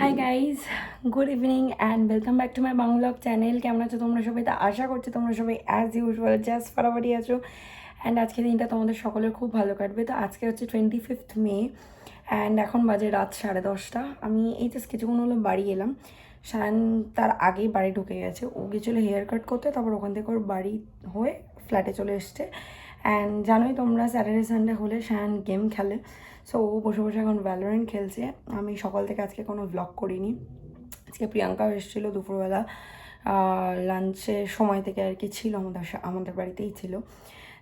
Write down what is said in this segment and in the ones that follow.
High guys, good evening and welcome back to my vlog channel. কেমন আছো তোমরা সবাই? তা আশা করছি তোমরা সবাই অ্যাজ ইউজুয়াল জাস্ট ফাটাফাটি আছো। অ্যান্ড আজকের দিনটা তোমাদের সকলের খুব ভালো কাটবে। তো আজকে হচ্ছে 25th মে অ্যান্ড এখন বাজে রাত 10:30। আমি এই জাস্ট কিছুক্ষণ হলো বাড়ি এলাম। শায়ন তার আগেই বাড়ি ঢুকে গেছে। ও গেছিলো হেয়ার কাট করতে, তারপর ওখান থেকে ওর বাড়ি হয়ে ফ্ল্যাটে চলে এসছে। অ্যান্ড জানোই তোমরা স্যাটারডে সানডে হলে শায়ন গেম খেলে। সো ও বসে বসে এখন ভ্যালোরেন্ট খেলছে। আমি সকাল থেকে আজকে কোনো ভ্লগ করিনি। আজকে প্রিয়াঙ্কাও এসেছিলো দুপুরবেলা লাঞ্চের সময় থেকে আর কি, ছিল আমাদের বাড়িতেই ছিল।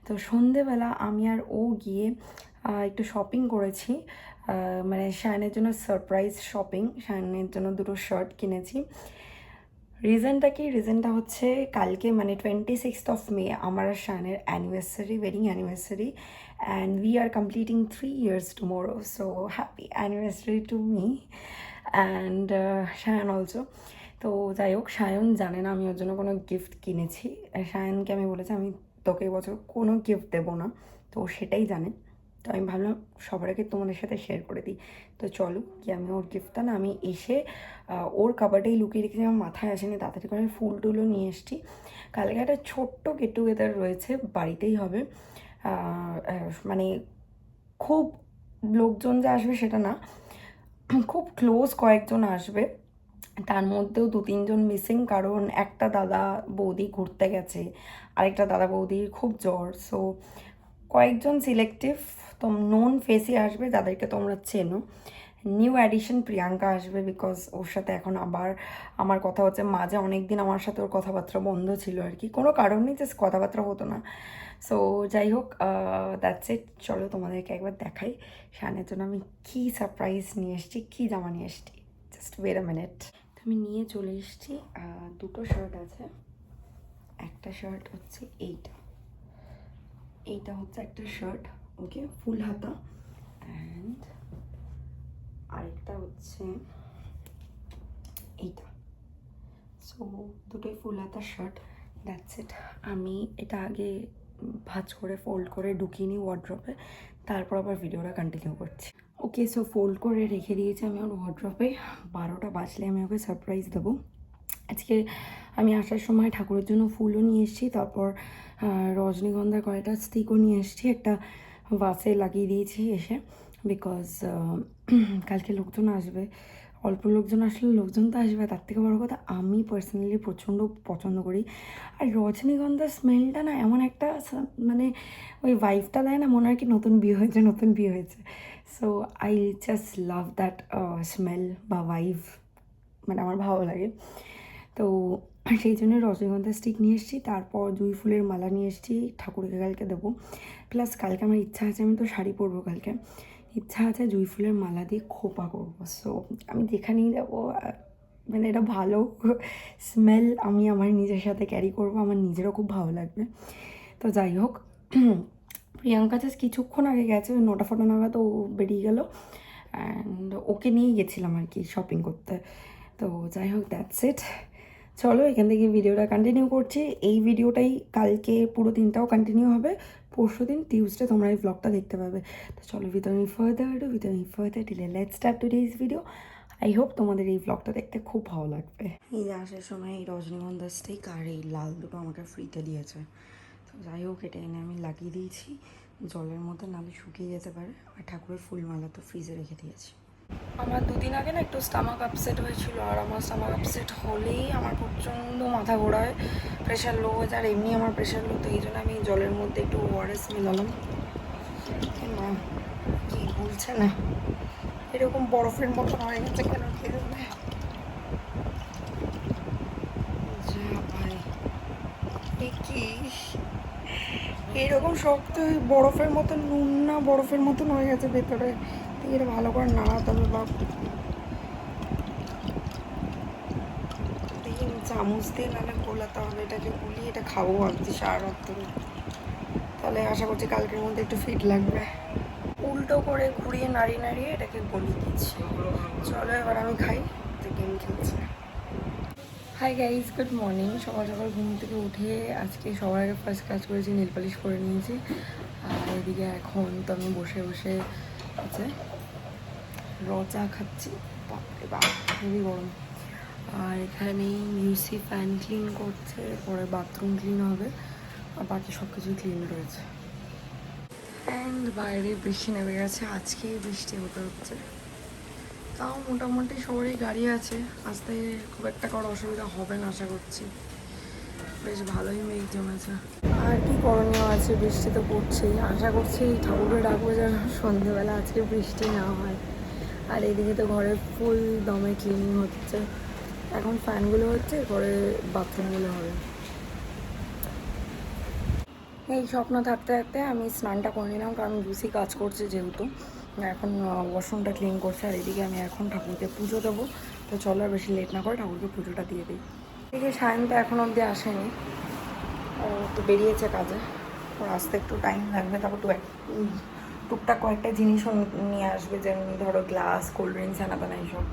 তো সন্ধেবেলা আমি আর ও গিয়ে একটু শপিং করেছি, মানে শায়নের জন্য সারপ্রাইজ শপিং। শায়নের জন্য দুটো শার্ট কিনেছি। রিজনটা হচ্ছে কালকে মানে 26th মে আমার আর শায়নের anniversary, wedding anniversary, and we are completing 3 years tomorrow. So happy anniversary to me and Sayan also. তো যাই হোক, শায়ন জানে না আমি ওর জন্য কোনো গিফট কিনেছি। শায়নকে আমি বলেছি আমি তোকে এবছর কোনো গিফট দেবো না, তো সেটাই জানে। তো আমি ভাবলাম সবার আগে তোমাদের সাথে শেয়ার করে দিই। তো চলো কি আমি ওর গিফটটা না আমি এসে ওর কাবার্ডেই লুকিয়ে রেখেছি, আমার মাথায় আসেনি, তাড়াতাড়ি করে ফুল টুলও নিয়ে এসেছি। কালকে একটা ছোট্ট গেট টুগেদার রয়েছে, বাড়িতেই হবে। মানে খুব লোকজন যে আসবে সেটা না, খুব ক্লোজ কয়েকজন আসবে। তার মধ্যেও 2-3 জন মিসিং, কারণ একটা দাদা বৌদি ঘুরতে গেছে, আরেকটা দাদা বৌদির খুব জ্বর। সো কয়েকজন সিলেক্টিভ তো নোন ফেসই আসবে, যাদেরকে তোমরা চেনো। নিউ অ্যাডিশন প্রিয়াঙ্কা আসবে, বিকজ ওর সাথে এখন আবার আমার কথা হচ্ছে। মাঝে অনেক দিন আমার সাথে ওর কথাবার্তা বন্ধ ছিল আর কি, কোনো কারণ নেই, জাস্ট কথাবার্তা হতো না। সো যাই হোক, দ্যাটস ইট। চলো তোমাদেরকে একবার দেখাই শানের জন্য আমি কী সারপ্রাইজ নিয়ে এসেছি, কী জামা নিয়ে এসেছি। Just wait a minute. আমি নিয়ে চলে এসেছি। দুটো শার্ট আছে। একটা শার্ট হচ্ছে এইটা হচ্ছে একটা শার্ট, ওকে, ফুল হাতা। অ্যান্ড আরেকটা হচ্ছে এইটা। সো দুটোই ফুল হাতা শার্ট, দ্যাটস ইট। আমি এটা আগে ভাঁজ করে ফোল্ড করে ঢুকিয়ে নিই ওয়ার্ড্রপে, তারপর আবার ভিডিওটা কন্টিনিউ করছি। ওকে, সো ফোল্ড করে রেখে দিয়েছি আমি ওর ওয়ার্ড্রপে। 12টা বাজলে আমি ওকে সারপ্রাইজ দেবো। আজকে আমি আসার সময় ঠাকুরের জন্য ফুলও নিয়ে এসেছি, তারপর রজনীগন্ধার কয়েকটা স্টিকও নিয়ে এসেছি, একটা ভাসে লাগিয়ে দিয়েছি এসে, বিকজ কালকে লোকজন আসবে। অল্প লোকজন আসলে লোকজন তো আসবে, তার থেকে বড় কথা আমি পার্সোনালি প্রচণ্ড পছন্দ করি। আর রজনীগন্ধার স্মেলটা না এমন একটা মানে ওই ভাইবটা দেয় না, মনে হয় কি নতুন বিয়ে হয়েছে। So I just love that smell বা ভাইব, মানে আমার ভালো লাগে। তো সেই জন্য রজনীগন্ধার স্টিক নিয়ে এসেছি, তারপর জুঁই ফুলের মালা নিয়ে এসেছি, ঠাকুরকে কালকে দেবো। প্লাস কালকে আমার ইচ্ছা আছে, আমি তো শাড়ি পরবো কালকে, ইচ্ছা আছে জুঁই ফুলের মালা দিয়ে খোপা করবো। সো আমি যেখানেই যাবো মানে এটা ভালো স্মেল আমি আমার নিজের সাথে ক্যারি করবো, আমার নিজেরও খুব ভালো লাগবে। তো যাই হোক, প্রিয়াঙ্কা জাস্ট কিছুক্ষণ আগে গেছে, 9টা ফটো নাগাদ ও বেরিয়ে গেল। অ্যান্ড ওকে নিয়ে গেছিলাম আর কি শপিং করতে। তো যাই হোক, দ্যাটস ইট। চলো এখান থেকে ভিডিওটা কন্টিনিউ করছি। এই ভিডিওটাই কালকে পুরো দিনটাও কন্টিনিউ হবে, পরশু দিন টিউসডে তোমরা এই ব্লগটা দেখতে পাবে। তো চলো without further delay let's start today's video. I hope তোমাদের এই ব্লগটা দেখতে খুব ভালো লাগবে। এই যে আসার সময় এই রজনীগন্ধা স্টিক আর এই লাল দুটো আমাকে ফ্রিতে দিয়েছে। তো যাই হোক, এটা এনে আমি লাগিয়ে দিয়েছি জলের মধ্যে, নালে শুকিয়ে যেতে পারে। আর ঠাকুরের ফুলমালা তো ফ্রিজে রেখে দিয়েছি। আমার 2 দিন আগে না একটু স্টামাক আপসেট হয়েছিল, আর আমার স্টামাক আপসেট হলেই আমার প্রচণ্ড মাথা ঘোরায়, প্রেশার লো হয়ে যায়। আর এমনি আমার প্রেশার লো, তো এই জন্য আমি জলের মধ্যে একটু ওআরএস মিলালাম। না কি বলছে না, এরকম বরফের মতন হয়ে গেছে কেন কে জানে। যা ভাই, এ কি এইরকম শক্ত বরফের মতন, নুন না বরফের মতন হয়ে গেছে ভেতরে। এটা ভালো করে নাড়াতে হবে বা চামচ দিয়ে নাহলে গোলাতে হবে। এটাকে গুলিয়ে এটা খাবো ভাবছি সারা রাত ধরে, তাহলে আশা করছি কালকের মধ্যে একটু ফিট লাগবে। উল্টো করে ঘুরিয়ে নাড়িয়ে এটাকে গলিয়ে দিচ্ছি। চলো এবার আমি খাই, গেম খেলছে। High guys, good morning. সকাল সকাল ঘুম থেকে উঠে আজকে সবার আগে ফার্স্ট কাজ করেছি, নেল পালিশ করে নিয়েছি। আর এদিকে এখন তো আমি বসে বসে আছে র চা খাচ্ছি, বাপরে বাপ খুবই গরম। আর এখানে ইউসি ফ্যান ক্লিন করছে, পরে বাথরুম ক্লিন হবে, আর বাকি সব কিছুই ক্লিন রয়েছে। অ্যান্ড বাইরে বৃষ্টি নেমে গেছে, আজকেই বৃষ্টি হতে হচ্ছে। তাও মোটামুটি সবারই গাড়ি আছে, আসতে খুব একটা কোনো অসুবিধা হবে না আশা করছি। বেশ ভালোই মেঘ জমেছে। আর কি করণীয় আছে, বৃষ্টি তো পড়ছেই। আশা করছি ঠাকুরকে ডাকবো যেন সন্ধ্যেবেলা আজকে বৃষ্টি না হয়। আর এদিকে তো ঘরে ফুল দমে ক্লিনিং হচ্ছে, এখন ফ্যানগুলো হচ্ছে, ঘরে বাথরুমগুলো হবে। এই স্বপ্ন থাকতে থাকতে আমি স্নানটা করে নিলাম, কারণ লুসি কাজ করছে যেহেতু, এখন ওয়াশরুমটা ক্লিন করছে। আর এদিকে আমি এখন ঠাকুরকে পুজো দেবো। তো চলো আর বেশি লেট না করে ঠাকুরকে পুজোটা দিয়ে দিই। এদিকে সায়ন তো এখন অবধি আসেনি, ও তো বেরিয়েছে কাজে, ওর আসতে একটু টাইম লাগবে। তারপর টুকটাক কয়েকটা জিনিসও নিয়ে আসবে, যেমন ধরো গ্লাস, কোল্ড ড্রিঙ্কস, আনাদানা এইসব।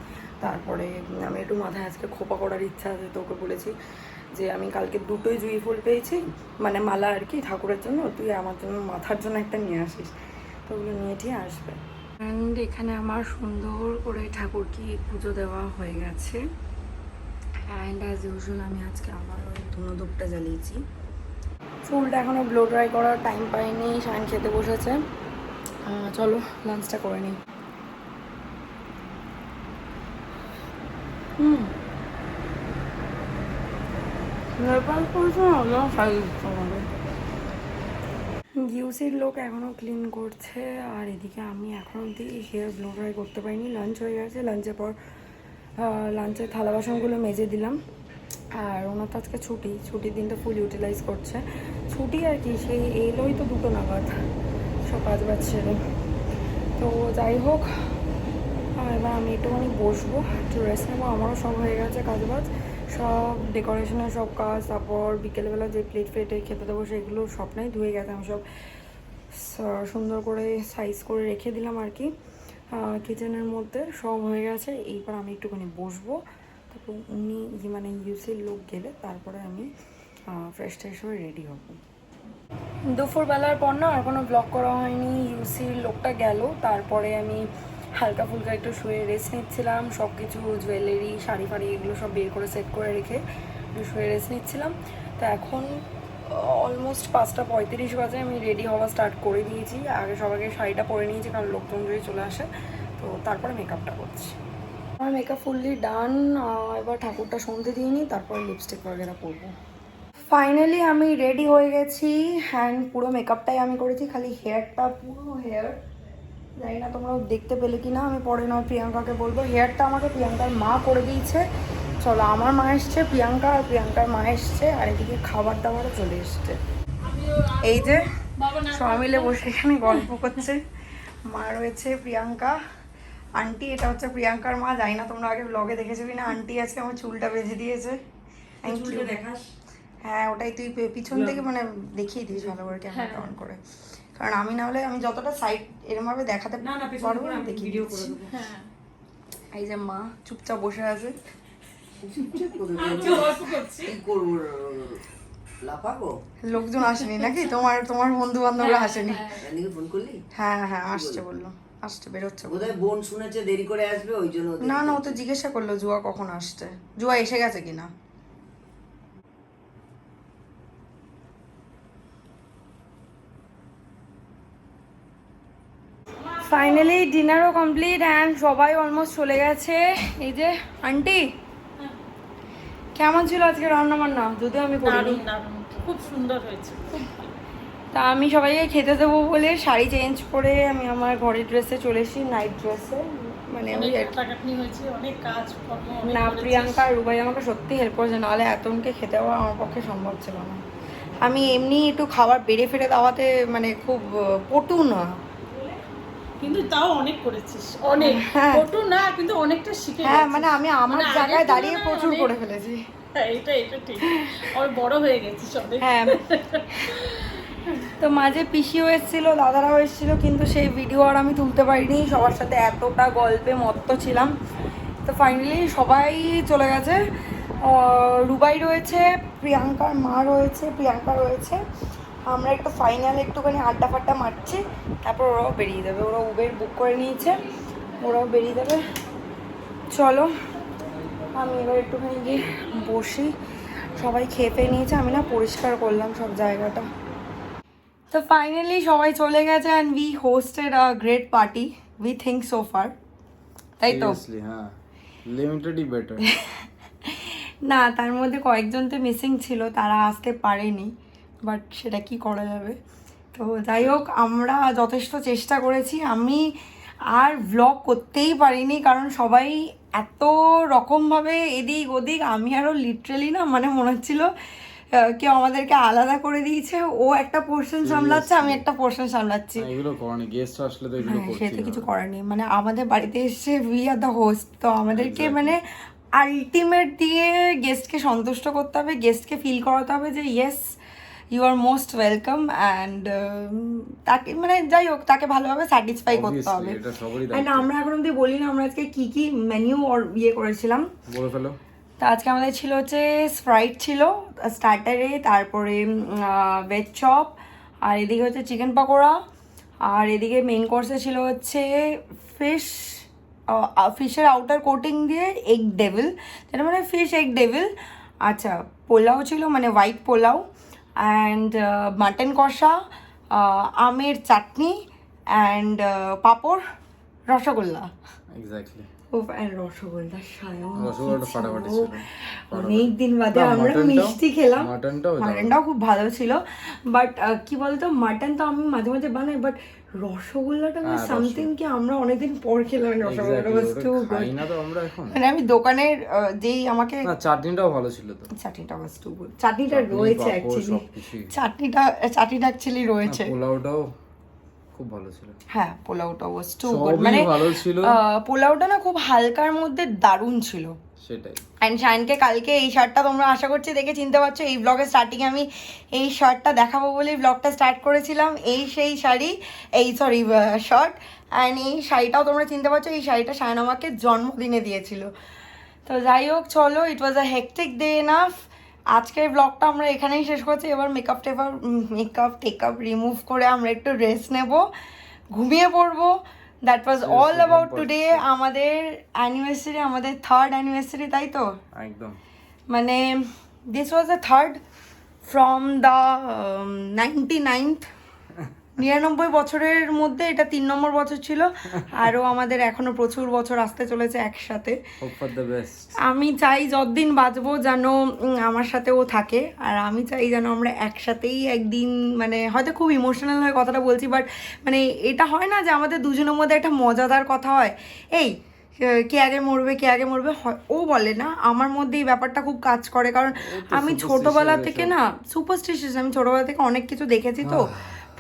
তারপরে আমি একটু মাথায় আজকে খোপা করার ইচ্ছা আছে, তো ওকে বলেছি যে আমি কালকে দুটোই জুঁই ফুল পেয়েছি, মানে মালা আর কি ঠাকুরের জন্য, তুই আমার জন্য মাথার জন্য একটা নিয়ে আসিস। তো ওগুলো নিয়ে ঠিক আসবে। অ্যান্ড এখানে আমার সুন্দর করে ঠাকুরকে পুজো দেওয়া হয়ে গেছে। অ্যান্ড অ্যাজ ইউজুয়াল আমি আজকে আমার ওই ধুনো ধূপটা জ্বালিয়েছি। চুলটা এখনও ব্লো ড্রাই করার টাইম পাইনি, শাইন খেতে বসেছে। চলো লাঞ্চটা করে নিই। ইউসির লোক এখনও ক্লিন করছে, আর এদিকে আমি এখন অব্দি হেয়ার ব্লো ড্রাই করতে পারিনি। লাঞ্চ হয়ে গেছে, লাঞ্চের পর লাঞ্চের থালা বাসনগুলো মেজে দিলাম। আর ওনার তো আজকে ছুটির দিনটা ফুল ইউটিলাইজ করছে। ছুটি আর কি, সেই এলোই তো 2টো নাগাদ, সব কাজ বাজ সেরে। তো যাই হোক, এবার আমি একটুখানি বসবো, একটু রেস্ট নেবো। আমারও সব হয়ে গেছে কাজ বাজ, সব ডেকোরেশনের সব কাজ। তারপর বিকেলবেলা যে প্লেট ফ্লেটে খেতে দেবো সেগুলো সবটাই ধুয়ে গেছে, আমি সব সুন্দর করে সাইজ করে রেখে দিলাম আর কি কিচেনের মধ্যে, সব হয়ে গেছে। এইবার আমি একটুখানি বসবো, তারপর উনি মানে ইউসির লোক গেলে তারপরে আমি ফ্রেশ ট্রেশ হয়ে রেডি হব। দুপুরবেলার পর না আর কোনো ব্লগ করা হয়নি, ইউসির লোকটা গেল, তারপরে আমি হালকা ফুলকা একটু শুয়ে রেস্ট নিচ্ছিলাম। সব কিছু জুয়েলারি, শাড়ি ফাড়ি এগুলো সব বের করে সেট করে রেখে শুয়ে রেস্ট নিচ্ছিলাম। তো এখন অলমোস্ট 5:35 বাজে, আমি রেডি হওয়া স্টার্ট করে দিয়েছি। আগে সবাইকে শাড়িটা পরে নিয়েছি, কারণ লোকজন যদি চলে আসে। তো তারপরে মেকআপটা করছি। আমার মেকআপ ফুললি ডান। এবার ঠাকুরটা সন্ধে দিইনি, তারপর লিপস্টিক বগেরা পরবো। ফাইনালি আমি রেডি হয়ে গেছি, অ্যান্ড পুরো মেকআপটাই আমি করেছি, খালি হেয়ারটা, পুরো হেয়ার জানি না তোমরা দেখতে পেলে কি না, আমি পরে নয় প্রিয়াঙ্কাকে বলবো। হেয়ারটা আমাকে প্রিয়াঙ্কার মা করে দিয়েছে। চলো, আমার মা এসছে, প্রিয়াঙ্কা আর প্রিয়াঙ্কার মা এসছে, আর এদিকে খাবার দাবারও চলে এসছে। এই যে সবাই মিলে বসে এখানে গল্প করছে। মা রয়েছে, প্রিয়াঙ্কা, আন্টি, এটা হচ্ছে প্রিয়াঙ্কার মা। জানি না তোমরা আগে ব্লগে দেখেছো কিনা, আন্টি আজকে আমার চুলটা বেঁধে দিয়েছে। হ্যাঁ, ওটাই তুই পিছন থেকে মানে দেখিয়ে দিস ভালো করে ক্যামেরাটা অন করে, কারণ আমি না হলে আমি যতটা সাইড এরম ভাবে দেখাতে পারবো না, দেখিয়ে দিচ্ছি। এই যে মা চুপচাপ বসে আছে। লোকজন আসেনি নাকি? তোমার বন্ধু বান্ধবরা আসেনি? হ্যাঁ হ্যাঁ, আসছে, বললো আসছে, বেরোচ্ছে। বোন শুনেছে দেরি করে আসবে, ওই জন্য। না না, ও তো জিজ্ঞাসা করলো জুয়া কখন আসছে, জুয়া এসে গেছে কিনা। ফাইনালি ডিনারও কমপ্লিট, অ্যান্ড সবাই অলমোস্ট চলে গেছে। এই যে আন্টি, কেমন ছিল আজকে রান্না বান্না? যদিও আমি করিনি, খুব সুন্দর হয়েছে। তা আমি সবাইকে খেতে দেবো বলে শাড়ি চেঞ্জ করে আমি আমার ঘরের ড্রেসে চলে এসেছি, নাইট ড্রেসে। মানে ওই হয়েছে, অনেক কাজ না, প্রিয়াঙ্কা আর রুবাই আমাকে সত্যি হেল্প করেছে, নাহলে এতজনকে খেতে দেওয়া আমার পক্ষে সম্ভব ছিল না। আমি এমনি একটু খাবার বেড়ে ফেড়ে দেওয়াতে মানে খুব পটু না, কিন্তু তাও অনেক করেছিস, অনেক পটু না, কিন্তু অনেকটা শিখে। হ্যাঁ, মানে আমি আমার জায়গায় দাঁড়িয়ে প্রচুর করে ফেলেছি। এটা ঠিক, আর বড় হয়ে গেছিস অনেক। হ্যাঁ, তো মাঝে পিসিও এসেছিলো, দাদারাও এসেছিলো, কিন্তু সেই ভিডিও আর আমি তুলতে পারিনি, সবার সাথে এতটা গল্পে মত্ত ছিলাম। তো ফাইনালি সবাই চলে গেছে, রুবাই রয়েছে, প্রিয়াঙ্কার মা রয়েছে, প্রিয়াঙ্কা রয়েছে। আমরা একটু ফাইনাল একটুখানি আড্ডা ফাড্ডা মারছি, তারপর ওরাও বেরিয়ে যাবে। ওরা উবের বুক করে নিয়েছে, ওরাও বেরিয়ে যাবে। চ চলো আমি এবার একটুখানি গিয়ে বসি। সবাই খেয়ে পেয়ে নিয়েছে, আমি না পরিষ্কার করলাম সব জায়গাটা। তো ফাইনালি সবাই চলে গেছে and we hosted a great party we think so far, তাই তো? Seriously, হ্যাঁ, লিমিটেডই বেটার। না, তার মধ্যে কয়েকজন তো মিসিং ছিল, তারা আসতে পারেনি, বাট সেটা কি করা যাবে। তো যাই হোক, আমরা যথেষ্ট চেষ্টা করেছি। আমি আর ভ্লগ করতেই পারিনি কারণ সবাই এত রকমভাবে এদিক ওদিক, আমি আরও লিটারেলি না মানে মনে হচ্ছিল কেউ আমাদেরকে আলাদা করে দিয়েছে, ও একটা পোর্শন সামলাচ্ছে, আমি একটা পোর্শন সামলাচ্ছি। এগুলো করনি, গেস্ট আসলে তো এগুলো হ্যাঁ, করতে সে তো কিছু করার নেই, মানে আমাদের বাড়িতে এসে উই আর দ্য হোস্ট, তো আমাদেরকে মানে আলটিমেট দিয়ে গেস্টকে সন্তুষ্ট করতে হবে, গেস্টকে ফিল করাতে হবে যে yes you are most welcome, and তাকে মানে যাই হোক তাকে ভালোভাবে স্যাটিসফাই করতে হবে। এটা সবারই অ্যান্ড আমরা এখন অব্দি বলি না আমরা আজকে কী কী মেনু ইয়ে করেছিলাম। বলে ফেলো। তো আজকে আমাদের ছিল হচ্ছে স্প্রাইট ছিল স্টার্টারে, তারপরে ভেজ চপ, আর এদিকে হচ্ছে চিকেন পকোড়া, আর এদিকে মেইন কোর্সে ছিল হচ্ছে ফিশের আউটার কোটিং দিয়ে এগ ডেভিল, যেটা মানে ফিশ এগ ডেভিল। আচ্ছা, পোলাও ছিল মানে হোয়াইট পোলাও, অ্যান্ড মাটন কষা, আমের চাটনি, অ্যান্ড পাঁপড়, রসগোল্লা। এক্স্যাক্টলি। ও অ্যান্ড রসগোল্লা সায়ন, রসগোল্লাটা ফাটাফাটি ছিল। অনেক দিন বাদে না, আমরা মাটনটাও- মিষ্টি খেলাম। মাটনটাও খুব ভালো ছিল, বাট কি বলতো মাটন তো আমি মাঝে মাঝে বানাই, বাট রসগোল্লাটা হ্যাঁ, সামথিং কি আমরা অনেকদিন পর খেলাম, রসগোল্লাটা was too good। খাই না তো আমরা এখন। মানে আমি দোকানের যেই আমাকে না, চাটনিটাও ভালো ছিল তো। চাটনিটা was too good। চাটনিটা চাটনি, রয়েছে পাঁপড়, অ্যাকচুয়ালি, সবকিছুই। চাটনিটা অ্যাকচুয়ালি রয়েছে। পোলাওটাও খুব ভালো ছিল। হ্যাঁ, পোলাওটা was too সবই good, মানে ভালো ছিল। পোলাওটা না খুব হালকার মধ্যে দারুণ ছিল। সেটাই। অ্যান্ড শাইনকে কালকে এই শার্টটা তোমরা আশা করছি দেখে চিনতে পারছো, এই ব্লগের স্টার্টিংয়ে আমি এই শার্টটা দেখাবো বলেই ব্লগটা স্টার্ট করেছিলাম। এই সেই শাড়ি, এই সরি শার্ট, অ্যান্ড এই শাড়িটাও তোমরা চিনতে পারছো, এই শাড়িটা শাইন আমাকে জন্মদিনে দিয়েছিল। তো যাই হোক চলো, ইট ওয়াজ আ হেকটিক ডে এনাফ। আজকের ব্লগটা আমরা এখানেই শেষ করছি। এবার মেকআপ টেকআপ রিমুভ করে আমরা একটু রেস্ট নেব, ঘুমিয়ে পড়বো। That was all about today. আমাদের অ্যানিভার্সারি, আমাদের 3rd অ্যানিভার্সারি, তাই তো? একদম। মানে this was the 3rd from the 99th 99 বছরের মধ্যে এটা 3 নম্বর বছর ছিল। আরও আমাদের এখনো প্রচুর বছর আসতে চলেছে একসাথে। Hope for the best. আমি চাই যতদিন বাঁচবো যেন আমার সাথে ও থাকে, আর আমি চাই যেন আমরা একসাথেই একদিন, মানে হয়তো খুব ইমোশনাল হয়ে কথাটা বলছি, বাট মানে এটা হয় না যে আমাদের দুজনের মধ্যে একটা মজাদার কথা হয়, এই কে আগে মরবে কে আগে মরবে, ও বলে না, আমার মধ্যে এই ব্যাপারটা খুব কাজ করে, কারণ আমি ছোটবেলা থেকে না সুপারস্টিশিয়াস, আমি ছোটবেলা থেকে অনেক কিছু দেখেছি তো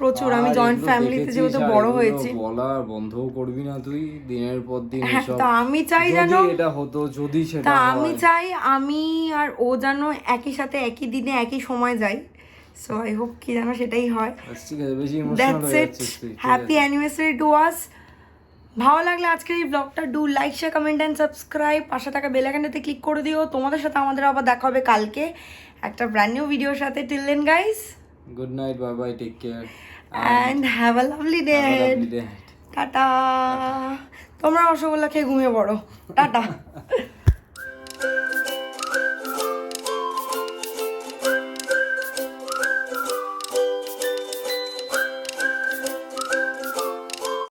প্রচুর, আমি জয়েন্ট ফ্যামিলিতে যেহেতু বড় হয়েছি। বলা বন্ধও করবি না তুই দিনের পর দিন হ্যাঁ, এসব। তা আমি চাই যেন এটা হতো, যদি সেটা তা হয়। আমি চাই আমি আর ও যেন একই সাথে একই দিনে একই সময় যাই। সো আই হোপ কি যেন সেটাই হয়। ঠিক আছে, বেশি ইমোশনাল দ্যাটস হয়ে ইট, যাচ্ছিস তুই। Happy anniversary to us. ভালো লাগলে আজকের এই ব্লগটা do like share comment and subscribe, পাশে থাকা বেল আইকনটাতে ক্লিক করে দিও। তোমাদের সাথে আমাদের আবার দেখা হবে কালকে একটা ব্র্যান্ড নিউ ভিডিওর সাথে। Till then guys, good night, bye bye, take care and have a lovely day. Tata. তোমরা রসগোল্লা খেয়ে ঘুমিয়ে পড়ো। টাটা।